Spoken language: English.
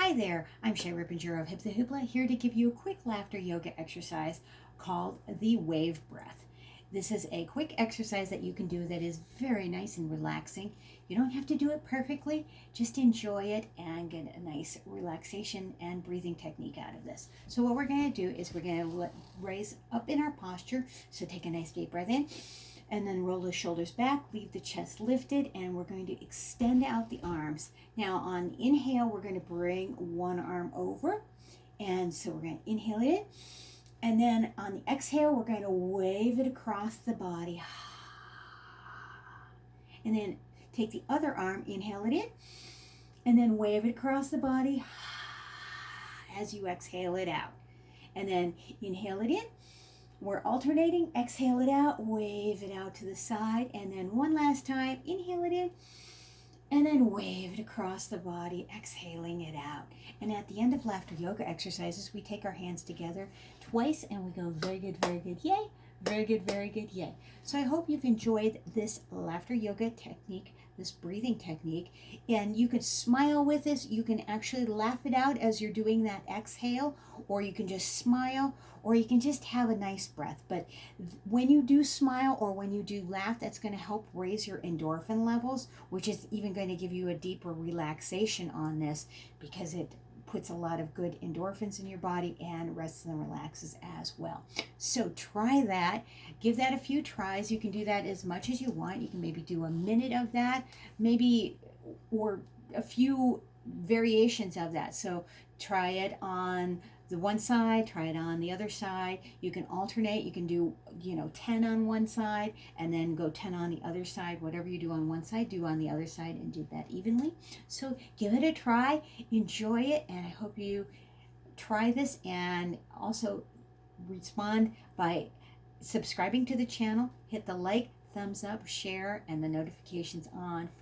Hi there, I'm Shay Rippinger of Hip The Hoopla, here to give you a quick laughter yoga exercise called the wave breath. This is a quick exercise that you can do that is very nice and relaxing. You don't have to do it perfectly, just enjoy it and get a nice relaxation and breathing technique out of this. So what we're going to do is we're going to raise up in our posture. So take a nice deep breath in and then roll the shoulders back, leave the chest lifted, and we're going to extend out the arms. Now on inhale, we're going to bring one arm over, and so we're going to inhale it in, and then on the exhale, we're going to wave it across the body, and then take the other arm, inhale it in, and then wave it across the body as you exhale it out, and then inhale it in. We're alternating, exhale it out, wave it out to the side, and then one last time, inhale it in, and then wave it across the body, exhaling it out. And at the end of laughter yoga exercises, we take our hands together twice and we go very good, yay, very good, yay. So I hope you've enjoyed this laughter yoga technique, this breathing technique, and you can smile with this. You can actually laugh it out as you're doing that exhale, or you can just smile, or you can just have a nice breath. But when you do smile or when you do laugh, that's going to help raise your endorphin levels, which is even going to give you a deeper relaxation on this, because it puts a lot of good endorphins in your body and rests and relaxes as well. So try that. Give that a few tries. You can do that as much as you want. You can maybe do a minute of that, maybe, or a few variations of that. So try it on the one side, try it on the other side. You can alternate. You can do 10 on one side and then go 10 on the other side. Whatever you do on one side, do on the other side, and do that evenly. So give it a try, enjoy it, and I hope you try this, and also respond by subscribing to the channel. Hit the like, thumbs up, share, and the notifications on